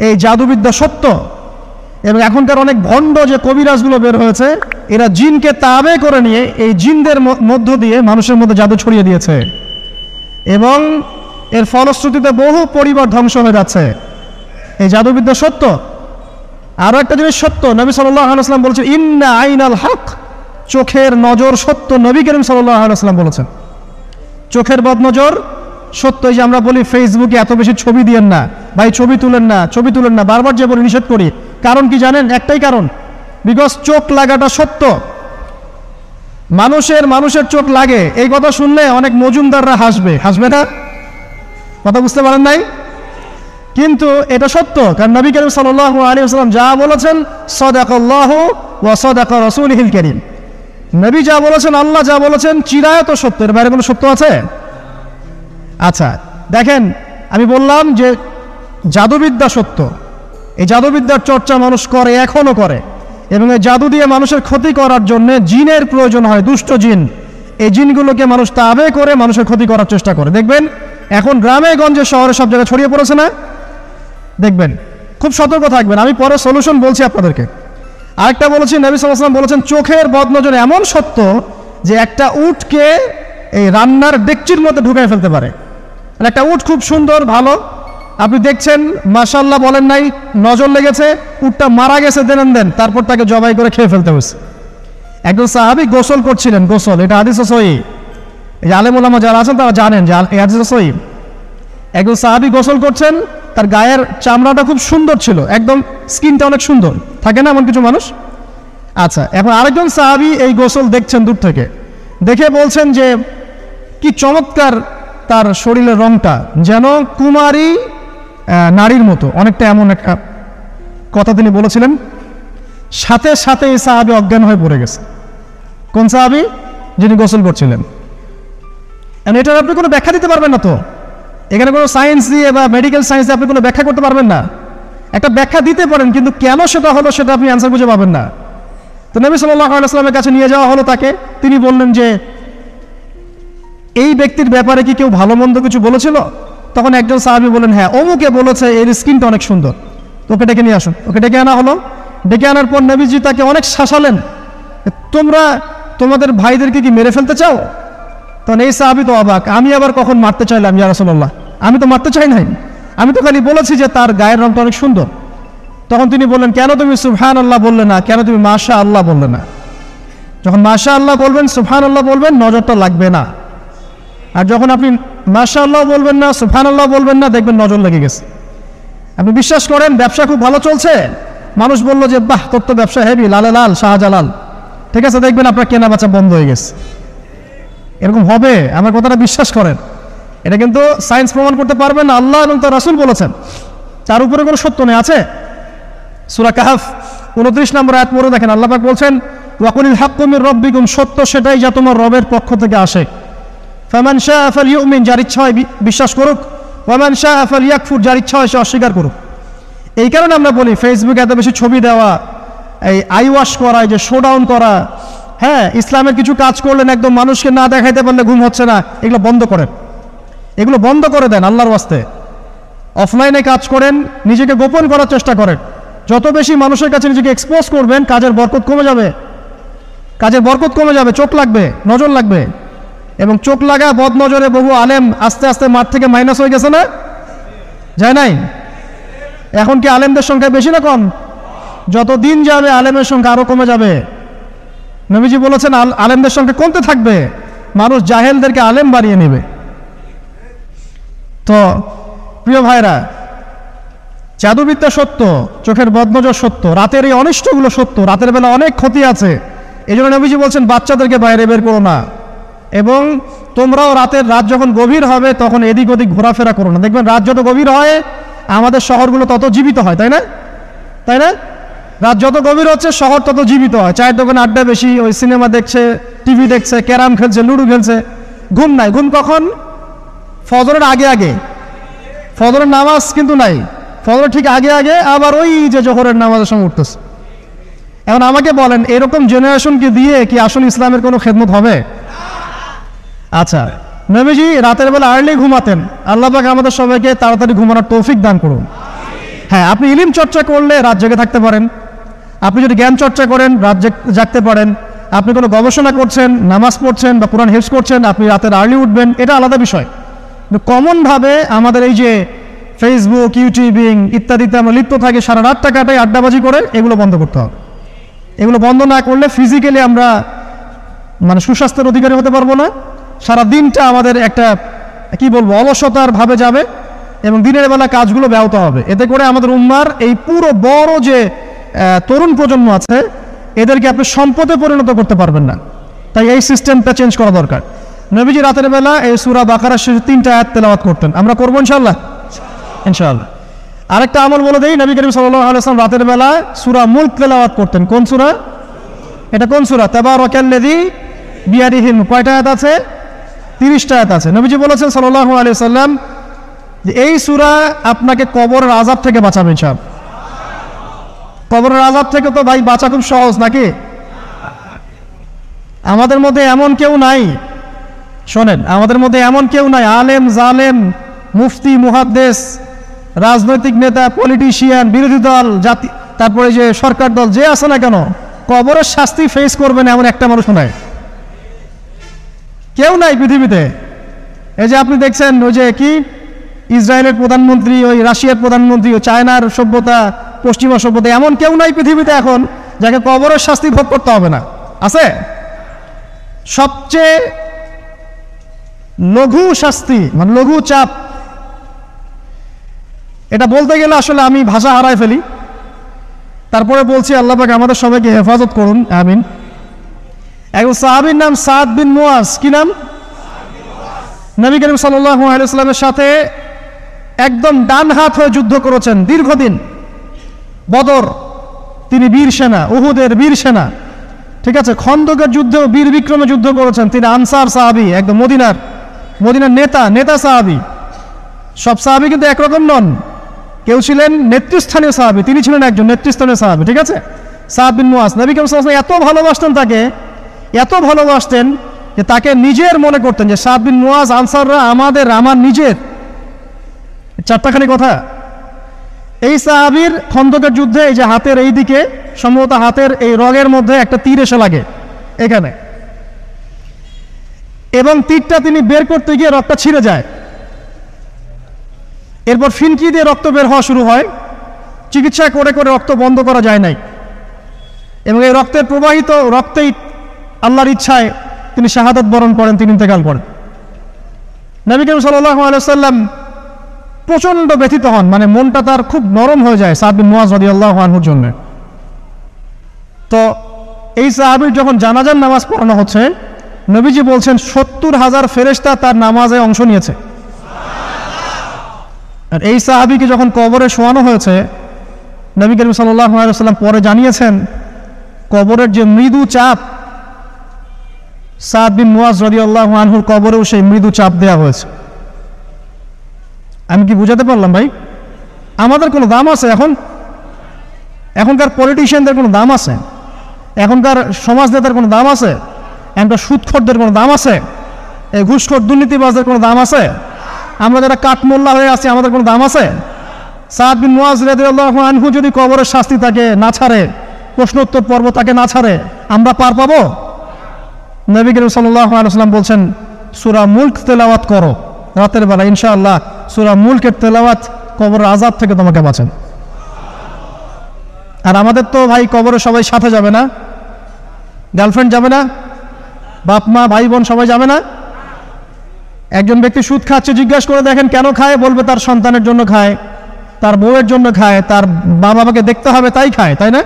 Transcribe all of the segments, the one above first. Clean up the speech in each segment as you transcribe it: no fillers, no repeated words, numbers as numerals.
এই জাদুবিদ্যা সত্য। এবং এখনকার অনেক ভণ্ড যে কবিরাজগুলো বের হয়েছে, এরা জিনকে তাবে করে নিয়ে এই জিনদের মধ্য দিয়ে মানুষের মধ্যে জাদু ছড়িয়ে দিয়েছে, এবং এর ফলশ্রুতিতে বহু পরিবার ধ্বংস হয়ে যাচ্ছে। এই জাদুবিদ্যা সত্য। আরো একটা জিনিস সত্য, নবী সাল্লাল্লাহু আলাইহি ওয়াসাল্লাম বলেছেন ইন্না আইনাল হক, চোখের নজর সত্য। নবী করিম সাল্লাল্লাহু আলাইহি ওয়াসাল্লাম বলেছেন চোখের বদনজর সত্য। এই যে আমরা বলি ফেসবুকে এত বেশি ছবি দিয়েন না ভাই, ছবি তুলেন না, ছবি তুলেন না, বারবার যে বলি নিষেধ করি, কারণ কি জানেন? একটাই কারণ, বিকজ চোখ লাগাটা সত্য। মানুষের চোখ লাগে, এই কথা শুনলে অনেক মজুমদাররা হাসবে না? কথা বুঝতে পারেন নাই? কিন্তু এটা সত্য, কারণ নবী করিম সাল্লাল্লাহু আলাইহি ওয়াসাল্লাম যা বলেছেন সাদাকাল্লাহু ওয়া সাদাকা রাসূলুহুল কারীম, নবী যা বলেছেন, আল্লাহ যা বলেছেন চিরায়ত সত্য, এর বাইরে কোনো সত্য আছে? আচ্ছা দেখেন, আমি বললাম যে জাদুবিদ্যা সত্য। এই জাদুবিদ্যার চর্চা মানুষ করে, এখনো করে, এবং এই জাদু দিয়ে মানুষের ক্ষতি করার জন্য জিনের প্রয়োজন হয়, দুষ্ট জিন। এই জিনগুলোকে মানুষ তাবে করে মানুষের ক্ষতি করার চেষ্টা করে। দেখবেন এখন গ্রামে গঞ্জে শহরে সব জায়গায় ছড়িয়ে পড়েছে না? দেখবেন, খুব সতর্ক থাকবেন। আমি পরে সলিউশন বলছি আপনাদেরকে। আরেকটা বলেছি, নবী সাল্লাল্লাহু আলাইহি ওয়াসাল্লাম বলেছেন চোখের বদনজর এমন সত্য যে একটা উটকে এই রান্নার ডেকচির মধ্যে ঢুকাই ফেলতে পারে। একটা উট খুব সুন্দর, ভালো, আপনি দেখছেন মাশাআল্লাহ বলেন নাই, নজর লেগেছে, উটটা মারা গেছে দেন, তারপর তাকে জবাই করে খেয়ে ফেলতে হয়েছে। একজন সাহাবী গোসল করছিলেন, গোসল, এটা হাদিস সহিহ, এই যে আলেম ওলামা যারা আছেন তারা জানেন যে এই হাদিস সহিহ। একজন সাহাবী গোসল করছেন, তার গায়ের চামড়াটা খুব সুন্দর ছিল, একদম স্কিনটা অনেক সুন্দর থাকে না এমন কিছু মানুষ? আচ্ছা, এখন আরেকজন সাহাবী এই গোসল দেখছেন দূর থেকে, দেখে বলছেন যে কি চমৎকার তার শরীরের রংটা, যেন কুমারী নারীর মতো, অনেকটা এমন একটা কথা তিনি বলেছিলেন। সাথে সাথে এই সাহাবী অজ্ঞান হয়ে পড়ে গেছে। কোন সাহাবী? যিনি গোসল করছিলেন। এটার আপনি কোনো ব্যাখ্যা দিতে পারবেন না তো, এখানে কোনো সায়েন্স দিয়ে বা মেডিকেল সায়েন্স দিয়ে আপনি কোনো ব্যাখ্যা করতে পারবেন না। একটা ব্যাখ্যা দিতে পারেন, কিন্তু কেন সেটা হলো সেটা আপনি অ্যান্সার খুঁজে পাবেন না। তো নবী সাল্লাল্লাহু আলাইহি ওয়াসাল্লামের কাছে নিয়ে যাওয়া হলো তাকে। তিনি বললেন যে এই ব্যক্তির ব্যাপারে কি কেউ ভালো মন্দ কিছু বলেছিল? তখন একজন সাহাবী বলেন হ্যাঁ, অমুকে বলেছে এর স্কিনটা অনেক সুন্দর, তো ওকে ডেকে নিয়ে আসুন। ওকে ডেকে আনা হলো। ডেকে আনার পর নবীজি তাকে অনেক শাসালেন, তোমরা তোমাদের ভাইদেরকে কি মেরে ফেলতে চাও? তখন এই সাহাবী তো অবাক, আমি আবার কখন মারতে চাইলাম ইয়া রাসূলুল্লাহ? আমি তো মারতে চাই নাই, আমি তো খালি বলেছি যে তার গায়ের রংটা অনেক সুন্দর। তখন তিনি বললেন, কেন তুমি সুবহানাল্লাহ বললে না, কেন তুমি মাশাআল্লাহ বললে না? যখন মাশাআল্লাহ বলবেন, সুবহানাল্লাহ বলবেন, নজরটা লাগবে না। আর যখন আপনি মাশাআল্লাহ বলবেন না, সুবহানাল্লাহ বলবেন না, দেখবেন নজর লেগে গেছে। আপনি বিশ্বাস করেন ব্যবসা খুব ভালো চলছে, মানুষ বললো যে বাহ তোর তো ব্যবসা হেভি, লালে লাল শাহজালাল, ঠিক আছে, দেখবেন আপনার কেনা বেচা বন্ধ হয়ে গেছে। এরকম হবে, আমার কথাটা বিশ্বাস করেন। এটা কিন্তু সায়েন্স প্রমাণ করতে পারবেন না, আল্লাহ এবং তার রাসূল বলেছেন, তার উপরে কোনো সত্য নেই। আছে সূরা কাহফ 29 নম্বর আয়াত পড়ে দেখেন, আল্লাহ পাক বলছেন ওয়াকুলিল হাক্কু মির রাব্বিকুম, সত্য সেটাই যা তোমার রবের পক্ষ থেকে আসে। ফামান শাআ ফালইউমিন, যার ইচ্ছা হয় বিশ্বাস করুক, ওয়ামান শাআ ফালইয়াকফুর, যার ইচ্ছা হয় সে অস্বীকার করুক। এই কারণে আমরা বলি ফেসবুকে এত বেশি ছবি দেওয়া, এই আই ওয়াশ করা, যে শো ডাউন করা, হ্যাঁ, ইসলামের কিছু কাজ করলেন একদম মানুষকে না দেখাইতে পারলে ঘুম হচ্ছে না, এগুলো বন্ধ করেন, এগুলো বন্ধ করে দেন আল্লাহর ওয়াস্তে। অফলাইনে কাজ করেন, নিজেকে গোপন করার চেষ্টা করেন। যত বেশি মানুষের কাছে নিজেকে এক্সপোজ করবেন, কাজের বরকত কমে যাবে, কাজের বরকত কমে যাবে, চোখ লাগবে, নজর লাগবে। এবং চোখ লাগা বদ নজরে বহু আলেম আস্তে আস্তে মাঠ থেকে মাইনাস হয়ে গেছে না? যায় নাই? এখন কি আলেমদের সংখ্যা বেশি না কম? যত দিন যাবে আলেমের সংখ্যা আরো কমে যাবে। নবীজি বলেছেন আলেমদের সংখ্যা কমতে থাকবে, মানুষ জাহেলদেরকে আলেম বানিয়ে নেবে। তো প্রিয় ভাইরা, জাদুবিদ্যা সত্য, চোখের বদনজর সত্য, রাতের এই অনিষ্টগুলো সত্য, রাতের বেলা অনেক ক্ষতি আছে। এই জন্য নবীজি বলছেন বাচ্চাদেরকে বাইরে বের করো না, এবং তোমরাও রাত যখন গভীর হবে তখন এদিক ওদিক ঘোরাফেরা করো না। দেখবেন রাত যত গভীর হয় আমাদের শহরগুলো তত জীবিত হয়, তাই না? তাই না? রাত যত গভীর হচ্ছে শহর তত জীবিত হয়। চায়ের দোকানে আড্ডা বেশি, ওই সিনেমা দেখছে, টিভি দেখছে, ক্যারাম খেলছে, লুডো খেলছে, ঘুম নাই। ঘুম কখন? ফজরের আগে আগে। ফজরের নামাজ কিন্তু নাই, ফজরের ঠিক আগে আগে, আবার ওই যে জোহরের নামাজের সঙ্গে উঠতেছে। এখন আমাকে বলেন, এরকম জেনারেশনকে দিয়ে কি আসলে ইসলামের কোনো খেদমত হবে? আচ্ছা, নবীজি রাতের বেলা আর্লি ঘুমাতেন। আল্লাহ পাক আমাদের সবাইকে তাড়াতাড়ি ঘুমানোর তৌফিক দান করুন। হ্যাঁ, আপনি ইলম চর্চা করলে রাত জেগে থাকতে পারেন, আপনি যদি জ্ঞান চর্চা করেন রাত জাগতে পারেন, আপনি কোনো গবেষণা করছেন, নামাজ পড়ছেন বা কোরআন হিফজ করছেন, আপনি রাতের আর্লি উঠবেন, এটা আলাদা বিষয়। কিন্তু কমনভাবে আমাদের এই যে ফেসবুক, ইউটিউবিং ইত্যাদিতে আমরা লিপ্ত থাকি, সারা রাতটা কাটাই আড্ডাবাজি করে, এগুলো বন্ধ করতে হবে। এগুলো বন্ধ না করলে ফিজিক্যালি আমরা মানে সুস্বাস্থ্যের অধিকারী হতে পারবো না, সারা দিনটা আমাদের একটা কি বলবো অলসতার ভাবে যাবে এবং দিনের বেলা কাজগুলো ব্যাহত হবে। এতে করে আমাদের উম্মার এই পুরো বড় যে তরুণ প্রজন্ম আছে এদেরকে আপনি সম্পদে পরিণত করতে পারবেন না। তাই এই সিস্টেমটা চেঞ্জ করা দরকার। নবীজি রাতের বেলা এই সূরা বাকারার শেষে 3টা আয়াত তেলাওয়াত করতেন, আমরা করবো ইনশাআল্লাহ। ইনশাআল্লাহ। আরেকটা আমল বলে দেই, নবী করিম সাল্লাল্লাহু আলাইহি ওয়াসাল্লাম রাতের বেলা সূরা মুলক তেলাওয়াত করতেন। কোন সূরা এটা? কোন সূরা? তাবারাকাল্লাযী বিয়াদিহি। কয়টা আয়াত আছে? 30টা আয়াত আছে। নবীজি বলেছেন সাল্লাল্লাহু আলাইহি ওয়াসাল্লাম যে এই সূরা আপনাকে কবরের আযাব থেকে বাঁচাবে ইনশাআল্লাহ। কবরের আযাব থেকে তো ভাই বাঁচা খুব সহজ নাকি? আমাদের মধ্যে এমন কেউ নাই, শোনেন, আমাদের মধ্যে এমন কেউ নাই আলেম জালেম মুফতি মুহাদ্দিস রাজনৈতিক নেতা পলিটিশিয়ান বিরোধী দল জাতি তারপরে যে সরকার দল যে আছে না কেন কবরের শাস্তি ফেস করবেন এমন একটা মানুষ নাই, কেউ নাই পৃথিবীতে। এই যে আপনি দেখছেন ওই যে কি ইসরায়েলের প্রধানমন্ত্রী, ওই রাশিয়ার প্রধানমন্ত্রী, ও চায়নার সভ্যতা, পশ্চিমা সভ্যতা, এমন কেউ নাই পৃথিবীতে এখন যাকে কবরের শাস্তি ভোগ করতে হবে না। আছে? সবচেয়ে লঘু শাস্তি মানে লঘু চাপ, এটা বলতে গেলে আসলে আমি ভাষা হারাই ফেলি, তারপরে বলছি আল্লাহ পাক আমাদের সবাইকে হেফাজত করুন, আমিন। একজন সাহাবীর নাম সাদ বিন মুআজ। কি নাম? নবী করিম সাল্লাল্লাহু আলাইহি ওয়াসাল্লামের সাথে একদম ডান হাত হয়ে যুদ্ধ করেছেন দীর্ঘদিন। বদর তিনি বীর সেনা, উহুদের বীর সেনা, ঠিক আছে, খন্দকের যুদ্ধেও বীর বিক্রমে যুদ্ধ করেছেন। তিনি আনসার সাহাবী, একদম মদিনার নেতা সাহাবী। সব সাহাবী কিন্তু একরকম নন, কেউ ছিলেন নেতৃস্থানীয় সাহাবী, তিনি ছিলেন একজন নেতৃস্থানীয় সাহাবী, ঠিক আছে, সাদ বিন মুআজ। নবী করিম সাল্লাল্লাহু আলাইহি ওয়াসাল্লাম এত ভালোবাসতেন তাকে, এত ভালোবাসতেন যে তাকে নিজের মনে করতেন যে সাদ বিন মুআজ আনসাররা আমার নিজের। চারটাখানি কথা। এই সাহাবীর খন্দকের যুদ্ধে এই যে হাতের এই দিকে সম্ভবত হাতের এই রগের মধ্যে একটা তীর এসে লাগে এখানে, এবং তীরটা তিনি বের করতে গিয়ে রক্তটা ছিঁড়ে যায়। এরপর ফিনকি দিয়ে রক্ত বের হওয়া শুরু হয়। চিকিৎসা করে করে রক্ত বন্ধ করা যায় নাই, এবং এই রক্তের প্রবাহিত রক্তেই আল্লাহর ইচ্ছায় তিনি শাহাদাত বরণ করেন, তিনি ইন্তেকাল করেন। নবী করিম সাল্লাল্লাহু আলাইহি ওয়াসাল্লাম প্রচণ্ড ব্যথিত হন, মানে মনটা তার খুব নরম হয়ে যায় সাদ বিন মুআজ রাদিয়াল্লাহু আনহুর জন্য। তো এই সাহাবীর যখন জানাজার নামাজ পড়ানো হচ্ছে, নবীজি বলছেন 70,000 ফেরেশতা তার নামাজে অংশ নিয়েছে। আর এই সাহাবীকে যখন কবরে শোয়ানো হয়েছে, নবী করিম সাল্লাল্লাহু আলাইহি ওয়াসাল্লাম পরে জানিয়েছেন কবরের যে মৃদু চাপ, সাদ বিন মুআজ রাদিয়াল্লাহু আনহুর কবরেও সেই মৃদু চাপ দেওয়া হয়েছে। আমি কি বুঝাতে পারলাম ভাই? আমাদের কোনো দাম আছে এখনকার পলিটিশিয়ানদের কোনো দাম আছে? এখনকার সমাজ নেতার কোনো দাম আছে? এখনকার সুদখোরদের কোনো দাম আছে? এই ঘুষখোর দুর্নীতিবাজদের কোনো দাম আছে? আমরা যারা কাঠমোল্লা হয়ে আছি আমাদের কোনো দাম আছে? সাদ বিন মুআজ রাদিয়াল্লাহু আনহু যদি কবরের শাস্তি তাকে না ছাড়ে, প্রশ্নোত্তর পর্ব তাকে না ছাড়ে, আমরা পার পাবো? নবী করিম সাল্লাল্লাহু আলাইহি ওয়াসাল্লাম বলছেন সূরা মুলক তেলাওয়াত করো রাতের বেলা, ইনশাআল্লাহ সূরা মুলকের তেলাওয়াত কবরের আযাব থেকে তোমাকে বাঁচান। আর আমাদের তো ভাই কবরে সবাই সাথে যাবে না, গার্লফ্রেন্ড যাবে না, বাপ মা ভাই বোন সবাই যাবে না। একজন ব্যক্তি সুদ খাচ্ছে, জিজ্ঞাসা করে দেখেন কেন খায়, বলবে তার সন্তানের জন্য খায়, তার বউয়ের জন্য খায়, তার মা বাবাকে দেখতে হবে তাই খায়, তাই না?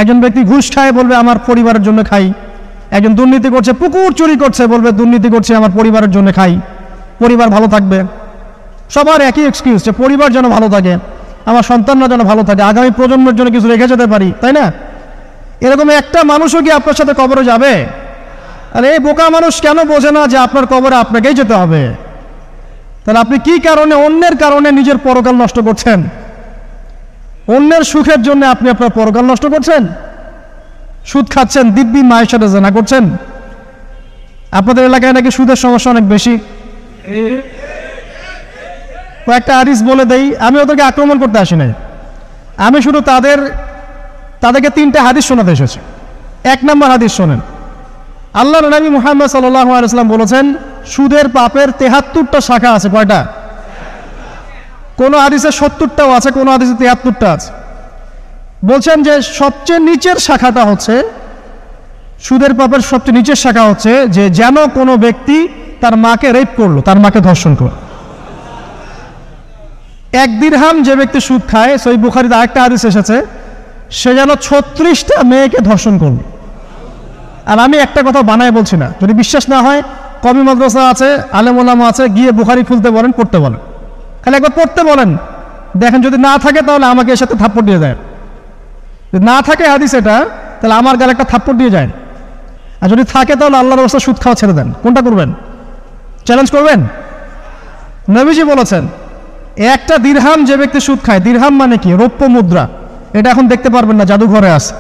একজন ব্যক্তি ঘুষ খায়, বলবে আমার পরিবারের জন্য খাই। একজন দুর্নীতি করছে, পুকুর চুরি করছে, বলবে দুর্নীতি করছে আমার পরিবারের জন্য খাই, পরিবার ভালো থাকবে। সবার একই এক্সকিউজ যে পরিবার যেন ভালো থাকে, আমার সন্তানরা যেন ভালো থাকে, আগামী প্রজন্মের জন্য কিছু রেখে যেতে পারি, তাই না? এরকম একটা মানুষও কি আপনার সাথে কবরে যাবে? আর এই বোকা মানুষ কেন বোঝে না যে আপনার কবরে আপনাকেই যেতে হবে? তাহলে আপনি কি কারণে, অন্যের কারণে নিজের পরকাল নষ্ট করছেন? অন্যের সুখের জন্য আপনি আপনার পরকাল নষ্ট করছেন? সুদ খাচ্ছেন, দিব্যি মায়ের সাথে জেনা করছেন। আপনাদের এলাকায় নাকি সুদের সমস্যা অনেক বেশি। কয়েকটা হাদিস বলে দেই। আমি ওদেরকে আক্রমণ করতে আসি নাই, আমি শুধু তাদেরকে 3টা হাদিস শোনাতে এসেছি। 1 নম্বর হাদিস শোনেন। আল্লাহর নবী মুহাম্মদ সাল্লাল্লাহু আলাইহি ওয়াসাল্লাম বলেছেন, সুদের পাপের 73টা শাখা আছে। কয়টা? কোন হাদিসে 70টাও আছে, কোন হাদিসে 73টা আছে। বলছেন যে সবচেয়ে নিচের শাখাটা হচ্ছে, সুদের পাপের সবচেয়ে নিচের শাখা হচ্ছে যে যেন কোনো ব্যক্তি তার মাকে রেপ করলো, তার মাকে ধর্ষণ করলো। 1 দিরহাম যে ব্যক্তি সুদ খায়, সহিহ বুখারীতে আরেকটা হাদিস এসেছে, সে যেন 36টা মেয়েকে ধর্ষণ করলো। আর আমি একটা কথা বানায় বলছি না, যদি বিশ্বাস না হয় কওমি মাদ্রাসা আছে, আলেম ওলামা আছে, গিয়ে বুখারী খুলতে বলেন, পড়তে বলেন, খালি একবার পড়তে বলেন, দেখেন যদি না থাকে তাহলে আমাকে এর সাথে থাপ্পড় দিয়ে দেয়। যদি না থাকে হাদিস এটা, তাহলে আমার গালে একটা থাপ্পড় দিয়ে যায়। আর যদি থাকে তাহলে আল্লাহর রাস্তায় সুদ খাওয়া ছেড়ে দেন। কোনটা করবেন? চ্যালেঞ্জ করবেন? নবীজি বলেছেন, 1টা দিরহাম যে ব্যক্তি সুদ খায়, দিরহাম মানে কি? রৌপ্য মুদ্রা। এটা এখন দেখতে পারবেন না, জাদুঘরে আছে।